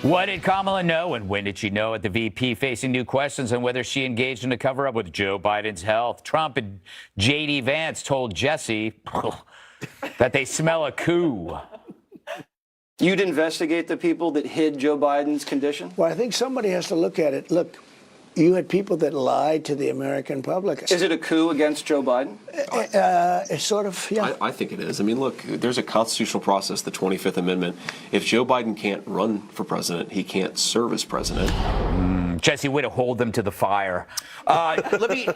What did Kamala know, and when did she know it? The VP facing new questions on whether she engaged in a cover-up with Joe Biden's health. Trump and J.D. Vance told Jesse that they smell a coup. You'd investigate the people that hid Joe Biden's condition? Well, I think somebody has to look at it. Look, you had people that lied to the American public. Is it a coup against Joe Biden? It's sort of, yeah. I think it is. I mean, look, there's a constitutional process, the 25th Amendment. If Joe Biden can't run for president, he can't serve as president. Jesse, way to hold them to the fire. Let me.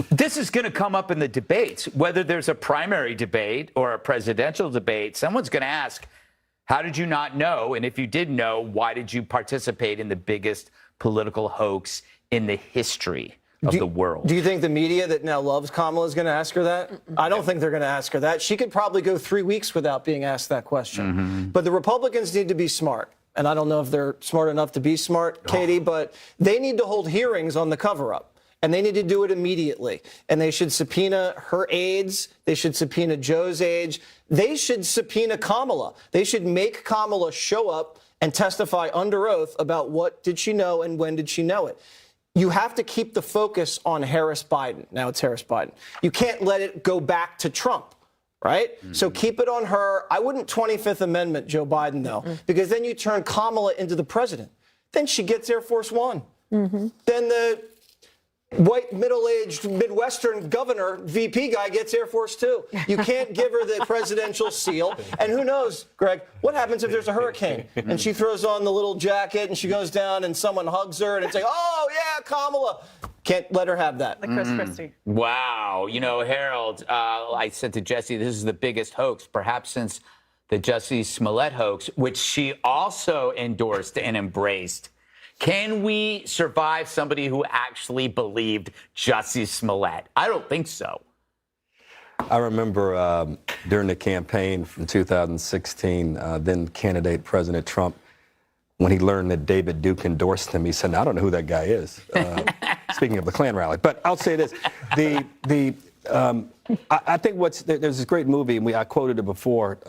This is going to come up in the debates, whether there's a primary debate or a presidential debate. Someone's going to ask, how did you not know? And if you did know, why did you participate in the biggest political hoax in the history of the world? Do you think the media that now loves Kamala is going to ask her that? I don't think they're going to ask her that. She could probably go 3 weeks without being asked that question. But the Republicans need to be smart. And I don't know if they're smart enough to be smart, Katie, but they need to hold hearings on the cover-up. And they need to do it immediately. And they should subpoena her aides. They should subpoena Joe's aides. They should subpoena Kamala. They should make Kamala show up and testify under oath about what did she know and when did she know it. You have to keep the focus on Harris Biden. Now it's Harris Biden. You can't let it go back to Trump, right? So keep it on her. I wouldn't 25th Amendment Joe Biden, though, because then you turn Kamala into the president. Then she gets Air Force One. Then the white, middle-aged, Midwestern governor, VP guy, gets Air Force Two. You can't give her the presidential seal. And who knows, Greg, what happens if there's a hurricane and she throws on the little jacket and she goes down and someone hugs her and it's like, oh, yeah, Kamala. Can't let her have that. Like Chris Christie. Wow. You know, Harold, I said to Jesse, this is the biggest hoax, perhaps since the Jussie Smollett hoax, which she also endorsed and embraced. Can we survive somebody who actually believed Jussie Smollett? I don't think so. I remember during the campaign from 2016, then candidate President Trump, when he learned that David Duke endorsed him, he said, I don't know who that guy is. Speaking of the Klan rally. But I'll say this. I think there's this great movie, and I quoted it before,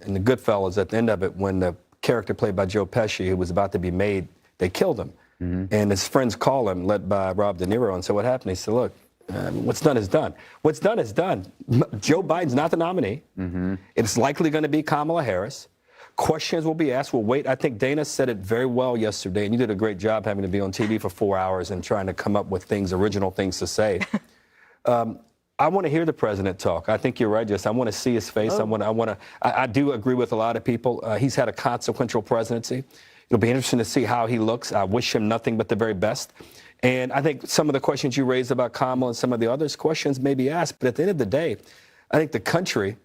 in the Goodfellas, at the end of it, when the character played by Joe Pesci, who was about to be made, they killed him. And his friends call him, led by Rob De Niro, and said, what happened? He said, look, what's done is done. What's done is done. Joe Biden's not the nominee. It's likely going to be Kamala Harris. Questions will be asked. We'll wait. I think Dana said it very well yesterday, and you did a great job having to be on TV for 4 hours and trying to come up with things, original things to say. I want to hear the president talk. I think you're right, Jess. I want to see his face. I do agree with a lot of people. He's had a consequential presidency. It'll be interesting to see how he looks. I wish him nothing but the very best. And I think some of the questions you raised about Kamala and some of the others questions may be asked. But at the end of the day, I think the country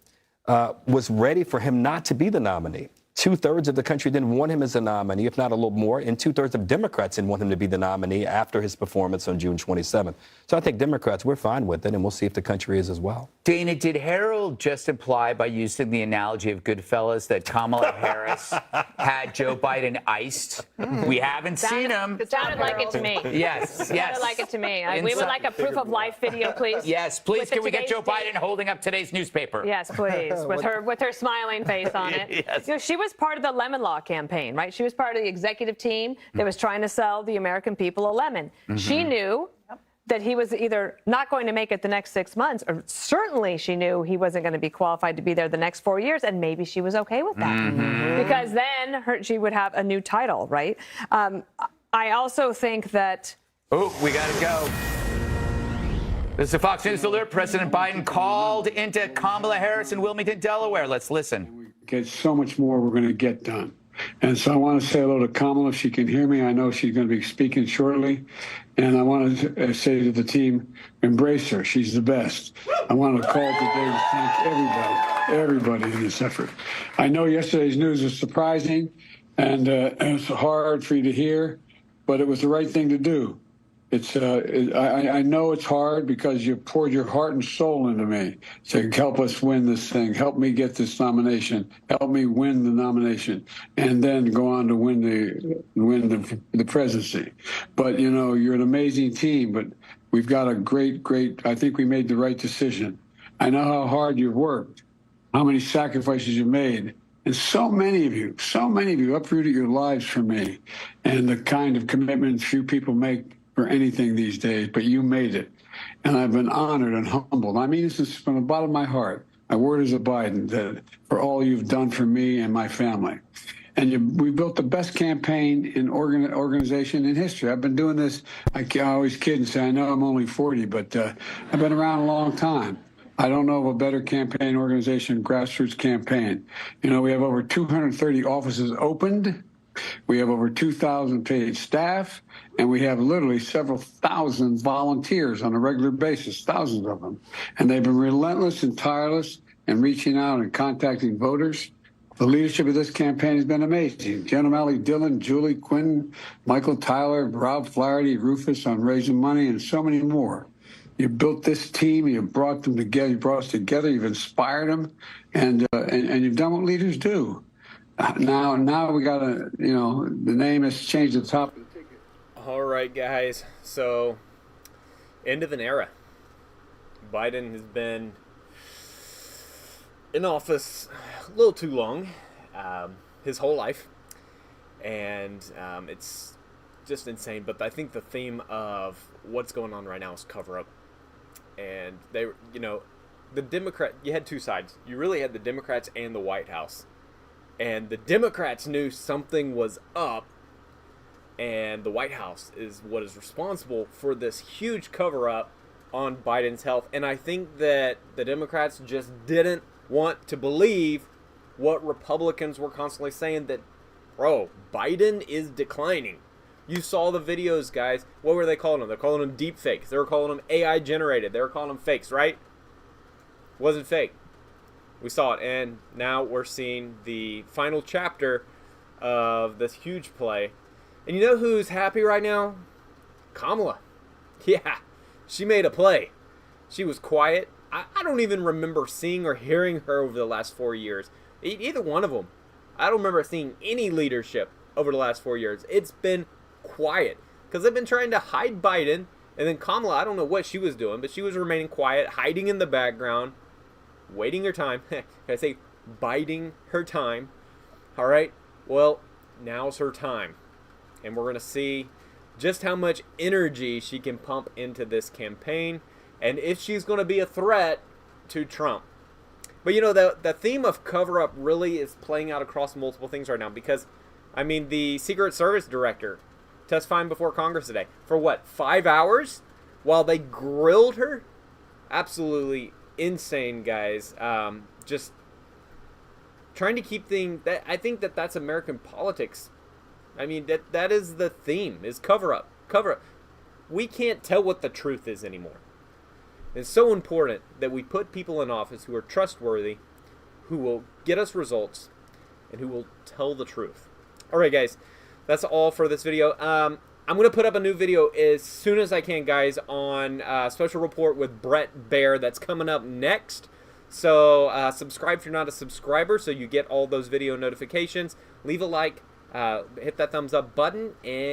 was ready for him not to be the nominee. 2/3 of the country didn't want him as a nominee, if not a little more, and 2/3 of Democrats didn't want him to be the nominee after his performance on June 27th. So I think Democrats, we're fine with it, and we'll see if the country is as well. Dana, did Harold just imply by using the analogy of Goodfellas that Kamala Harris had Joe Biden iced? We haven't seen him. It sounded like it to me. Yes, It sounded like it to me. We would like a proof of life video, please. Yes, please. Can we get Joe Biden holding up today's newspaper? Yes, please. With her smiling face on it. Yes. You know, she was part of the lemon law campaign, right? She was part of the executive team that was trying to sell the American people a lemon. She knew that he was either not going to make it the next 6 months, or certainly she knew he wasn't going to be qualified to be there the next 4 years, and maybe she was okay with that. Because then she would have a new title, right? I also think that... Oh, we got to go. This is a Fox News alert. President Biden called into Kamala Harris in Wilmington, Delaware. Let's listen. Get so much more we're going to get done. And so I want to say hello to Kamala if she can hear me. I know she's going to be speaking shortly. And I want to say to the team, embrace her. She's the best. I want to call today to thank everybody in this effort. I know yesterday's news was surprising and it's hard for you to hear, but it was the right thing to do. I know it's hard because you poured your heart and soul into me to help us win this thing, help me get this nomination, help me win the nomination, and then go on to win the presidency. But, you know, you're an amazing team, but we've got a great, I think we made the right decision. I know how hard you've worked, how many sacrifices you made, And so many of you uprooted your lives for me, and the kind of commitment few people make for anything these days, but you made it. And I've been honored and humbled. I mean this from the bottom of my heart. My word is a Biden, that for all you've done for me and my family. And we built the best campaign in organization in history. I've been doing this, I always kid and say, I know I'm only 40, but I've been around a long time. I don't know of a better campaign organization, grassroots campaign. You know, we have over 230 offices opened. We have over 2,000 paid staff, and we have literally several thousand volunteers on a regular basis, thousands of them. And they've been relentless and tireless in reaching out and contacting voters. The leadership of this campaign has been amazing. Jen O'Malley Dillon, Julie Quinn, Michael Tyler, Rob Flaherty, Rufus on raising money, and so many more. You built this team. You brought them together. You brought us together. You've inspired them, and you've done what leaders do. Now we got to, the name has changed the top of the ticket. All right, guys. So, end of an era. Biden has been in office a little too long, his whole life, and it's just insane. But I think the theme of what's going on right now is cover up. And they, the Democrat, you had two sides. You really had the Democrats and the White House. And the Democrats knew something was up, and the White House is what is responsible for this huge cover-up on Biden's health. And I think that the Democrats just didn't want to believe what Republicans were constantly saying, that, bro, Biden is declining. You saw the videos, guys. What were they calling them? They're calling them deep fakes. They were calling them AI generated. They were calling them fakes, right? Wasn't fake. We saw it, and now we're seeing the final chapter of this huge play. And you know who's happy right now? Kamala. Yeah, she made a play. She was quiet. I don't even remember seeing or hearing her over the last 4 years. Either one of them. I don't remember seeing any leadership over the last 4 years. It's been quiet because they've been trying to hide Biden. And then Kamala, I don't know what she was doing, but she was remaining quiet, hiding in the background, waiting her time. I say biding her time. All right. Well, now's her time. And we're going to see just how much energy she can pump into this campaign, and if she's going to be a threat to Trump. But the theme of cover-up really is playing out across multiple things right now, because, the Secret Service director testifying before Congress today for what, 5 hours while they grilled her? Absolutely insane, guys. Just trying to keep things. I think that's American politics. That is the theme, is cover-up. Cover-up. We can't tell what the truth is anymore. It's so important that we put people in office who are trustworthy, who will get us results, and who will tell the truth. All right, guys, that's all for this video. I'm going to put up a new video as soon as I can, guys, on a special report with Brett Baer that's coming up next. So subscribe if you're not a subscriber so you get all those video notifications. Leave a like, hit that thumbs up button, and